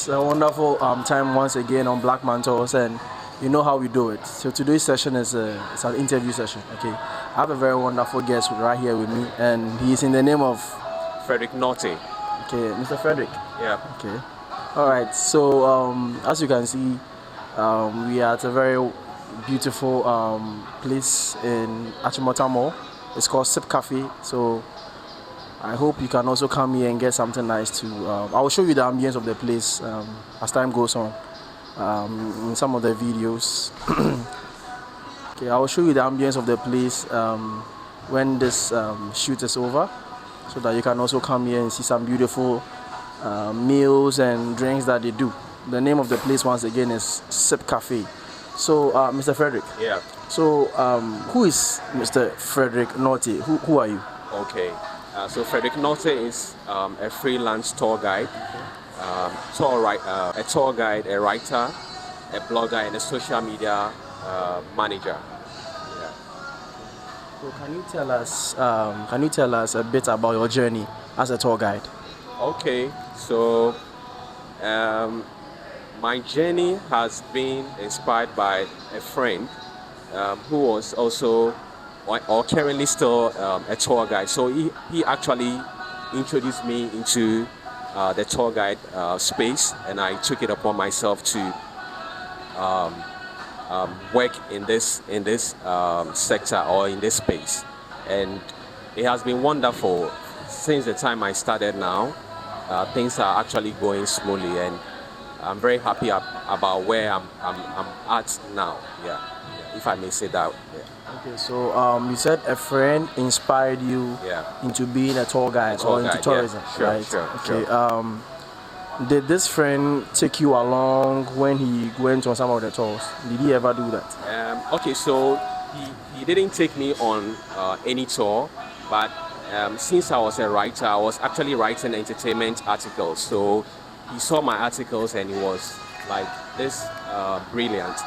It's a wonderful time once again on Blackman Tours, and you know how we do it. So today's session is it's an interview session. Okay, I have a very wonderful guest right here with me, and he's in the name of Frederick Naughty. Okay, Mr. Frederick. Yeah. Okay. All right. So as you can see, we are at a very beautiful place in Achimota Mall. It's called Sip Cafe. So I hope you can also come here and get something nice too. I will show you the ambience of the place as time goes on in some of the videos. Okay, I will show you the ambience of the place when this shoot is over, so that you can also come here and see some beautiful meals and drinks that they do. The name of the place once again is Sip Cafe. So Mr. Frederick. Yeah. So who is Mr. Frederick Naughty? Who are you? Okay. So Frederick Naughty is a freelance tour guide, a tour guide, a writer, a blogger, and a social media manager. Yeah. So can you tell us a bit about your journey as a tour guide? Okay. So my journey has been inspired by a friend who was also or currently still a tour guide. So he actually introduced me into the tour guide space, and I took it upon myself to work in this sector or in this space, and it has been wonderful since the time I started. Now things are actually going smoothly, and I'm very happy about where I'm at now. Yeah, if I may say that. Yeah. Okay, so you said a friend inspired you into being a tour guide or into tourism, sure, right? Sure, okay. Sure. Did this friend take you along when he went on some of the tours? Did he ever do that? Okay, so he didn't take me on any tour, but since I was a writer, I was actually writing entertainment articles. So he saw my articles and he was like, "This brilliant."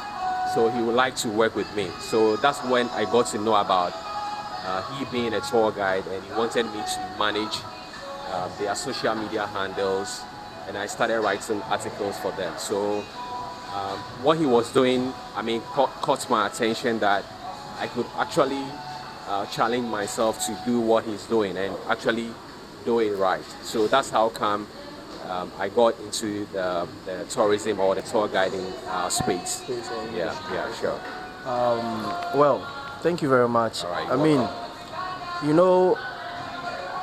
So he would like to work with me. So that's when I got to know about he being a tour guide, and he wanted me to manage their social media handles, and I started writing articles for them. So what he was doing, caught my attention that I could actually challenge myself to do what he's doing and actually do it right. So that's how come I got into the tourism or the tour guiding space. Yeah, sure. Well, thank you very much. Right,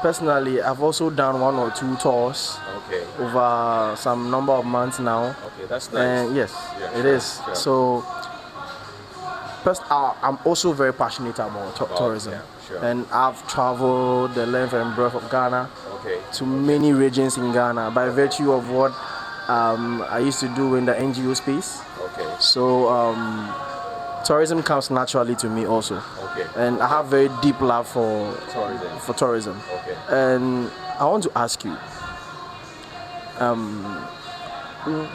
personally, I've also done one or two tours over some number of months now. Okay, that's nice. And yes, it is. Sure. So, first, I'm also very passionate about tourism. Yeah, sure. And I've traveled the length and breadth of Ghana to many regions in Ghana by virtue of what I used to do in the NGO space. Okay. So tourism comes naturally to me also. Okay. And I have very deep love for tourism. Okay. And I want to ask you,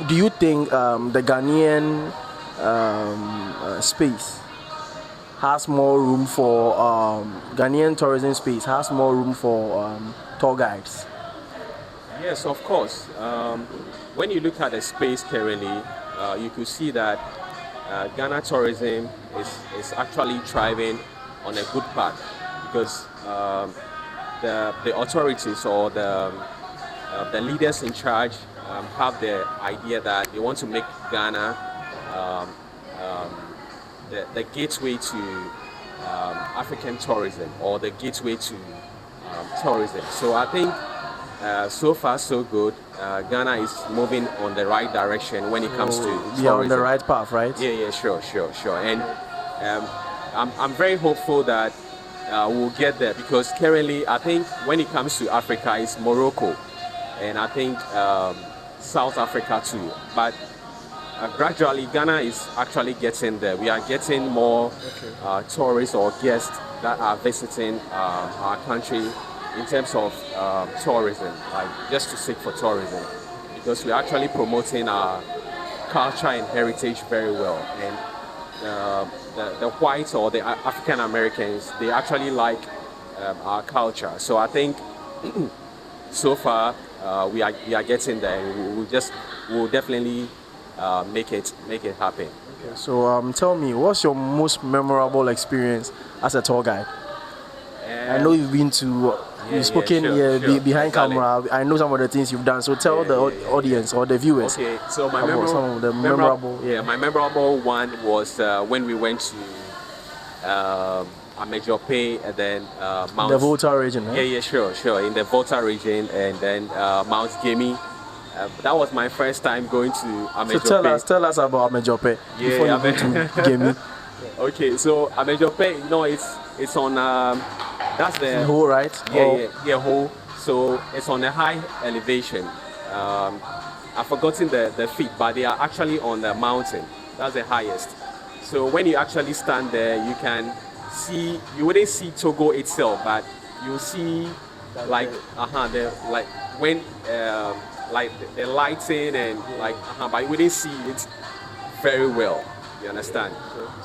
do you think the Ghanaian space has more room for Ghanaian tourism space has more room for tour guides? Yes, of course. When you look at the space currently, you could see that Ghana tourism is actually thriving on a good path, because the authorities or the leaders in charge have the idea that they want to make Ghana the gateway to African tourism, or the gateway to tourism. So I think so far so good. Ghana is moving on the right direction when it comes to tourism. We are on the right path, right? Yeah, sure. And I'm very hopeful that we'll get there, because currently I think when it comes to Africa, it's Morocco, and I think South Africa too. But gradually, Ghana is actually getting there. We are getting more tourists or guests that are visiting our country in terms of tourism, like just to seek for tourism, because we're actually promoting our culture and heritage very well. And the whites or the African Americans, they actually like our culture. So I think so far we are getting there. We just we'll definitely make it happen. So tell me, what's your most memorable experience as a tour guide? I know you've been to, you've spoken behind camera. I know some of the things you've done. So tell the audience or the viewers. Okay, so my some of the memorable. My memorable one was when we went to Amejope and then Mount. The Volta Region. Right? Yeah, sure. In the Volta Region and then Mount Gemi. That was my first time going to Amejope. So tell us about Amejope before you go to Gemi. Okay, so Amejope, it's on that's the hole, right? Hole. So it's on a high elevation. I've forgotten the feet, but they are actually on the mountain. That's the highest. So when you actually stand there, you can see. You wouldn't see Togo itself, but you see like when like the lighting and but you wouldn't see it very well. You understand?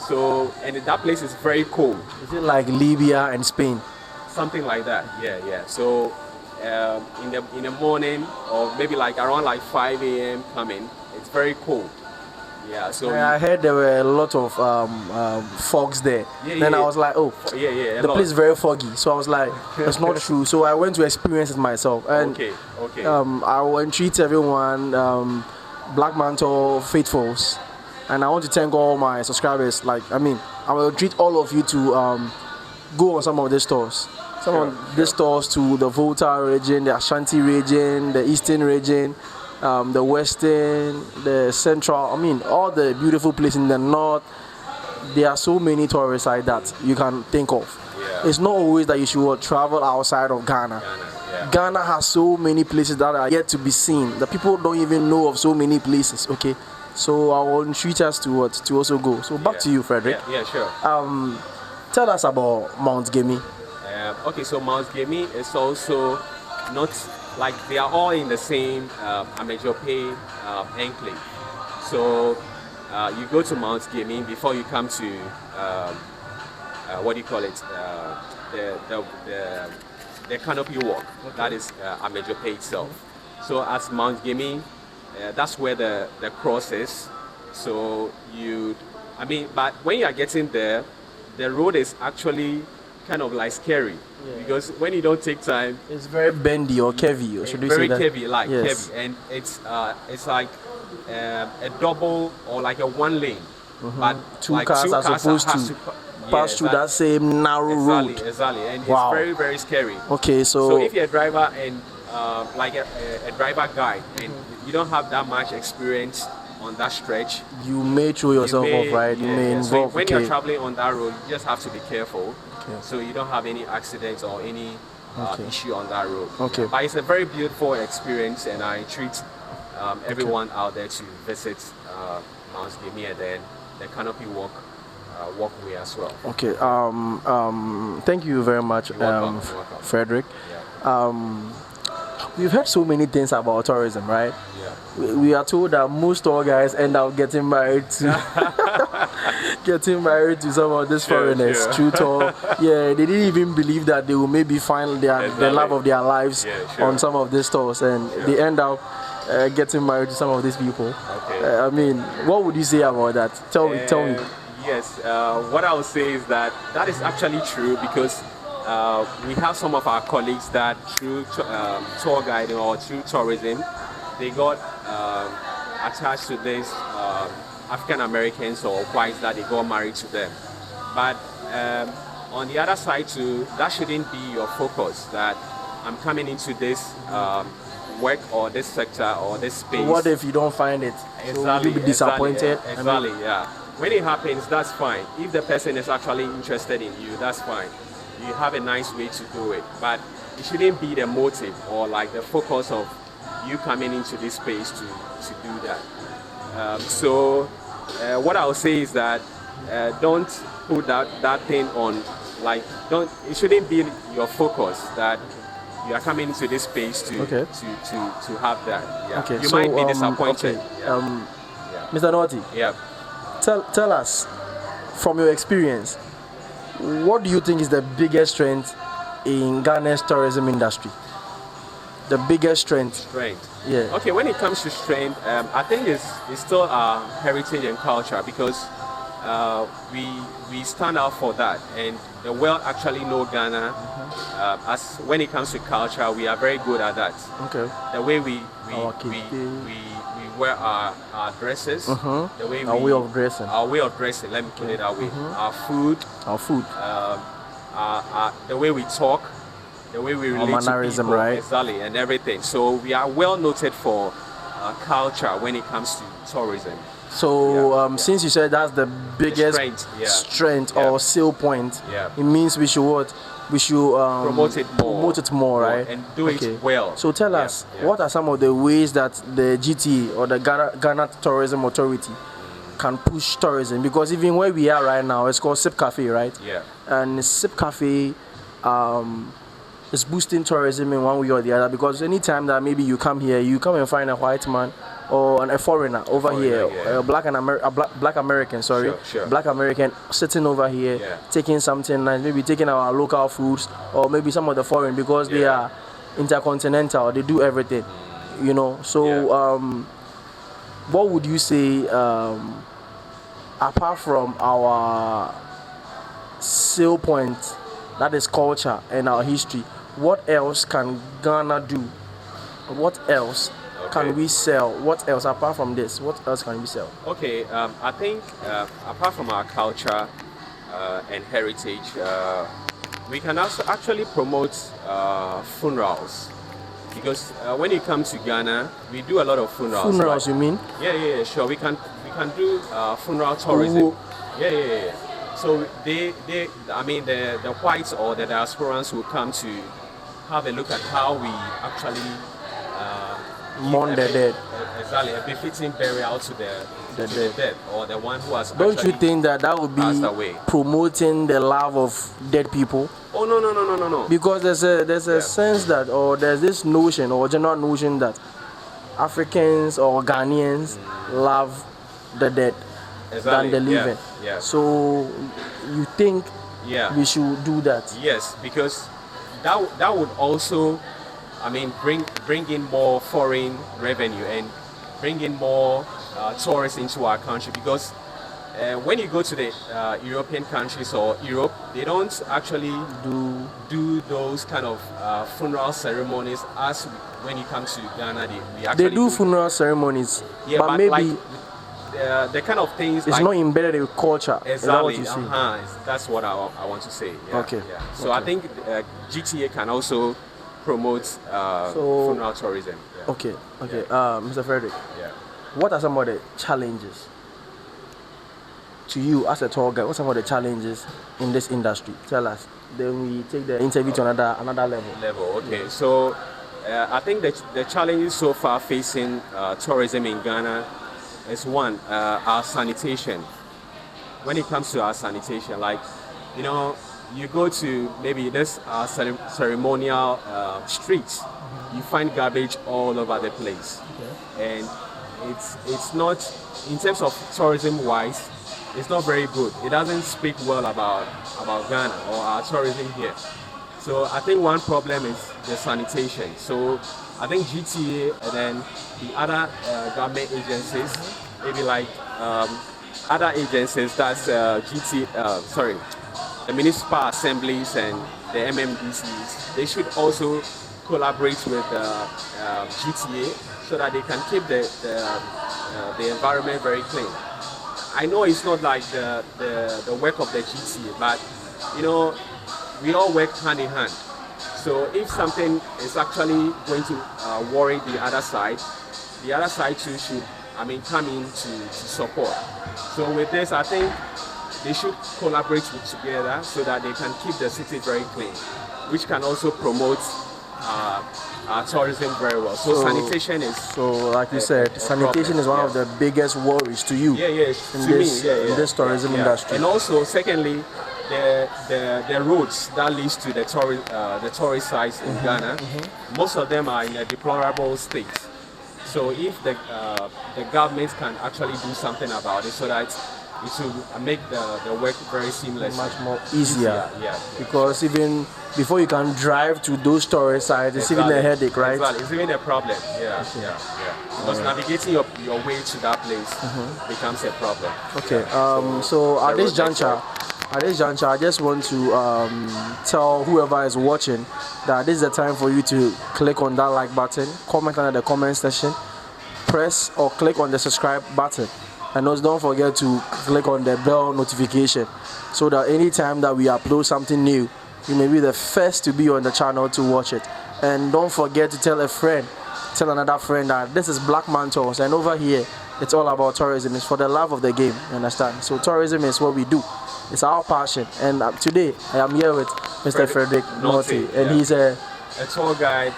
So and that place is very cold. Is it like Libya and Spain? Something like that. Yeah. So in the morning or maybe like around like 5 a.m. coming, it's very cold. Yeah. So I heard there were a lot of fogs there. Then I was like, oh, the place is very foggy. So I was like, that's not true. So I went to experience it myself. And okay. I will entreat everyone, Blackman tour faithfuls, and I want to thank all my subscribers. I will treat all of you to go on some of these tours. Some of these tours to the Volta region, the Ashanti region, the Eastern region, the Western, the Central. All the beautiful places in the North. There are so many tourist sites that you can think of. Yeah. It's not always that you should travel outside of Ghana. Ghana has so many places that are yet to be seen. The people don't even know of so many places. Okay, so I will entreat us to also go. So back to you, Frederick. Yeah, sure. Tell us about Mount Gemi. Okay, so Mount Gemi is also not like they are all in the same Amejope enclave. So you go to Mount Gemi before you come to what do you call it? The canopy walk. Okay. That is Amejope itself. So at Mount Gemi, that's where the cross is. So but when you are getting there, the road is actually kind of like scary because when you don't take time, it's very bendy or curvy, or should we say that? Very curvy, curvy, and it's like a double or like a one lane, but two cars are supposed to pass through that same narrow road. Exactly, and it's very, very scary. Okay, so if you're a driver and like a driver guide and you don't have that much experience on that stretch, you may throw yourself off, right? You may involve. So when you're traveling on that road, you just have to be careful, so you don't have any accidents or any issue on that road. Okay. But it's a very beautiful experience, and I treat everyone out there to visit Mount Gemi and then the canopy walkway as well. Okay. Thank you very much, welcome. Frederick. We've heard so many things about tourism, right? Yeah. We are told that most tour guys end up getting married to some of these foreigners. True tour. They didn't even believe that they will maybe find the love of their lives on some of these tours, and they end up getting married to some of these people. Okay. What would you say about that? Tell me. Yes. What I would say is that is actually true because we have some of our colleagues that through tour guiding or through tourism, they got attached to these African Americans or whites that they got married to them. But on the other side too, that shouldn't be your focus, that I'm coming into this work or this sector or this space. What if you don't find it? Exactly. You'll be disappointed. Exactly, When it happens, that's fine. If the person is actually interested in you, that's fine. You have a nice way to do it, but it shouldn't be the motive or like the focus of you coming into this space to do that. So what I would say is that don't put that thing on, it shouldn't be your focus that you are coming into this space to have that. Yeah. Okay. You might be disappointed. Okay. Mr. Naughty. Yeah. Tell us from your experience, what do you think is the biggest strength in Ghana's tourism industry? the biggest strength? Strength. Yeah. Okay, when it comes to strength, I think it's still our heritage and culture because we stand out for that, and the world actually know Ghana. As when it comes to culture, we are very good at that. Okay. The way we wear our dresses, the way our way of dressing. Our way of dressing. Let me put it that way. Our food. Our food. The way we talk, the way we relate to people, right? Exactly, and everything. So we are well noted for culture when it comes to tourism. So since you said that's the biggest strength or sale point, it means we should what? We should promote it more, right? And do it well. So tell us, what are some of the ways that the GT or the Ghana Tourism Authority can push tourism? Because even where we are right now, it's called Sip Cafe, right? Yeah. And Sip Cafe is boosting tourism in one way or the other. Because anytime that maybe you come here, you come and find a white man or a foreigner over here, a black American, black American sitting over here, taking something nice, maybe taking our local foods, or maybe some of the foreign, because they are intercontinental, they do everything, you know. So what would you say, apart from our sale point, that is culture and our history, what else can Ghana do? What else can we sell? What else apart from this? What else can we sell? Okay, I think apart from our culture and heritage, we can also actually promote funerals, because when it comes to Ghana, we do a lot of funerals. Funerals, you mean? Yeah, sure. We can do funeral tourism. Yeah. So I mean, the whites or the diasporans will come to have a look at how we actually mourn the dead. Exactly, a befitting burial to the dead, or the one who has. Don't you think that would be promoting the love of dead people? Oh no. Because there's a sense that, or there's this notion or general notion that Africans or Ghanaians love the dead than the living. Yeah. So you think we should do that? Yes, because that would also, I mean, bring in more foreign revenue and bring in more tourists into our country, because when you go to the European countries or Europe, they don't actually do those kind of funeral ceremonies as when you come to Ghana. They do funeral ceremonies, but maybe like, the kind of things it's not embedded in culture. Exactly. Is that what you see? That's what I want to say. Yeah, okay. Yeah. So I think GTA can also promote funeral tourism. Yeah. Okay. Mr. Frederick. Yeah. What are some of the challenges to you as a tour guide? What are some of the challenges in this industry? Tell us. Then we take the interview to another level. Okay. So I think that the challenges so far facing tourism in Ghana is one, our sanitation. When it comes to our sanitation, like, you know, you go to maybe this ceremonial streets, you find garbage all over the place, and it's not, in terms of tourism wise, it's not very good. It doesn't speak well about Ghana or our tourism here. So I think one problem is the sanitation. So I think GTA and then the other government agencies, maybe like other agencies, that's the municipal assemblies and the MMDCs, they should also collaborate with GTA so that they can keep the environment very clean. I know it's not like the work of the GTA, but you know, we all work hand in hand. So if something is actually going to worry the other side too should, I mean, come in to support. So with this, I think they should collaborate together so that they can keep the city very clean, which can also promote our tourism very well. So sanitation is... So like you said, sanitation is one of the biggest worries to you in this tourism industry. And also, secondly, the roads that leads to the tourist sites in Ghana, most of them are in a deplorable state. So if the government can actually do something about it so that it will make the work very seamless. Much more easier. Yeah. Because even before you can drive to those tourist sites, it's even a headache, right? Exactly, it's even a problem. Yeah. Because navigating your way to that place becomes a problem. Okay. So at this juncture, I just want to tell whoever is watching that this is the time for you to click on that like button, comment under the comment section, press or click on the subscribe button, and also don't forget to click on the bell notification so that anytime that we upload something new, you may be the first to be on the channel to watch it. And don't forget to tell another friend that this is Blackman Tours, and over here it's all about tourism. It's for the love of the game, you understand? So tourism is what we do. It's our passion. And today I am here with Mr. Frederick Naughty, and he's a tour guide,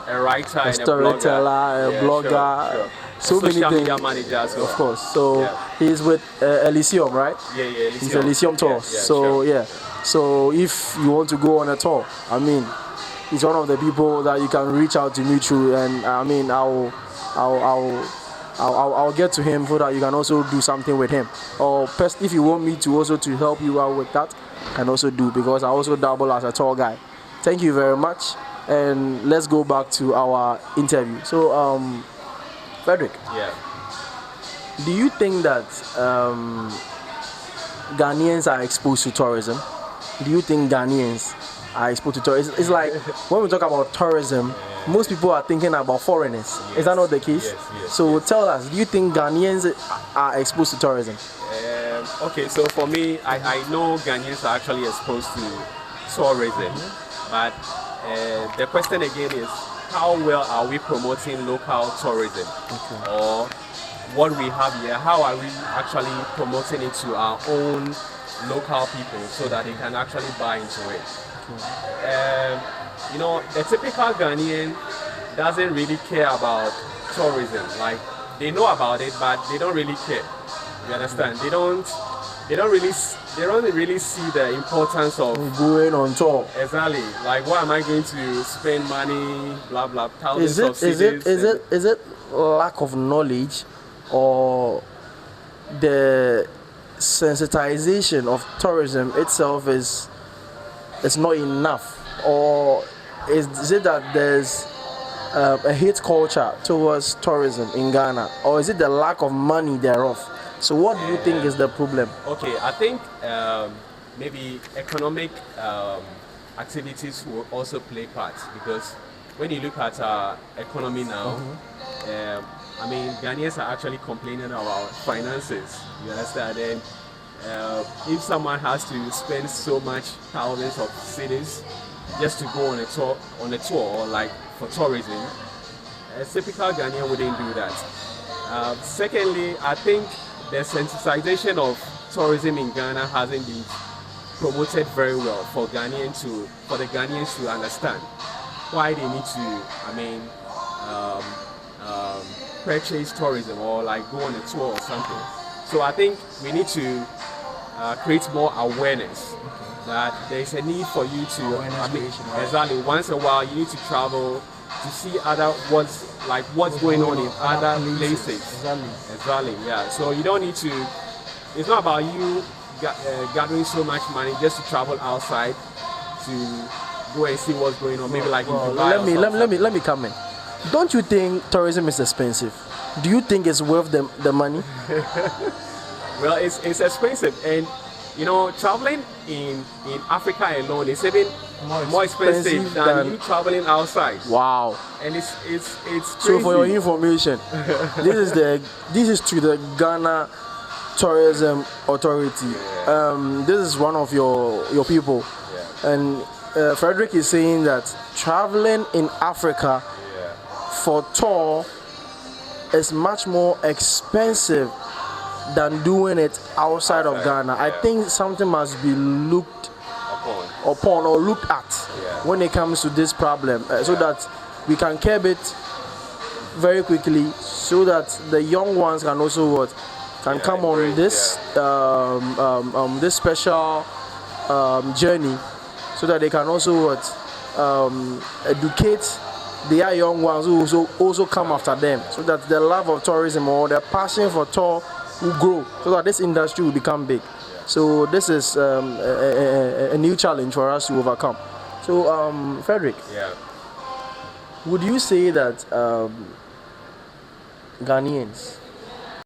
a writer, a storyteller, a blogger, sure. So many social things. Media manager as well. Of course. So he's with Elysium, right? Yeah, Elysium. He's Elysium Tours. So if you want to go on a tour, I mean, he's one of the people that you can reach out to me through, and I mean, I'll get to him so that you can also do something with him. Or if you want me to also to help you out with that, I can also do, because I also double as a tour guide. Thank you very much, and let's go back to our interview. So, Frederick. Yeah. Do you think that Ghanaians are exposed to tourism? Do you think Ghanaians are exposed to tourism? It's like when we talk about tourism, most people are thinking about foreigners. Yes. Is that not the case? Yes. So tell us, do you think Ghanaians are exposed to tourism? Okay, so for me, I know Ghanaians are actually exposed to tourism, but the question again is, how well are we promoting local tourism? Okay. Or what we have here, how are we actually promoting it to our own local people so that they can actually buy into it? Okay. The typical Ghanaian doesn't really care about tourism. Like, they know about it, but they don't really care. You understand? They don't really see the importance of going on tour. Exactly. Like, why am I going to spend money, blah blah, thousands of cedis? Is it lack of knowledge, or the sensitization of tourism itself is not enough, or is it that there's a hate culture towards tourism in Ghana, or is it the lack of money thereof? So what do you think is the problem? Okay, I think maybe economic activities will also play part, because when you look at our economy now, I mean, Ghanaians are actually complaining about finances. You understand? And if someone has to spend so much thousands of cedis just to go on a tour, or like for tourism, a typical Ghanaian wouldn't do that. Secondly, I think the sensitization of tourism in Ghana hasn't been promoted very well for the Ghanaians to understand why they need to, purchase tourism or like go on a tour or something. So I think we need to create more awareness that there is a need for you to, exactly, once in a while you need to travel to see what's going on in other places. Exactly, yeah. So you don't need to. It's not about you gathering so much money just to travel outside to go and see what's going on. Maybe like in Dubai. Let me come in. Don't you think tourism is expensive? Do you think it's worth the money? Well, it's expensive, and traveling in Africa alone is even more expensive than you traveling outside. Wow. And it's crazy. So for your information, this is to the Ghana Tourism Authority. This is one of your people, and Frederick is saying that traveling in Africa for tour is much more expensive than doing it outside of Ghana. I think something must be looked upon or looked at when it comes to this problem, so that we can curb it very quickly, so that the young ones can also come on this this special journey, so that they can also educate their young ones who also come after them, so that the love of tourism or the passion for tour will grow, so that this industry will become big. So this is a new challenge for us to overcome. So Frederick, Yeah. would you say that Ghanaians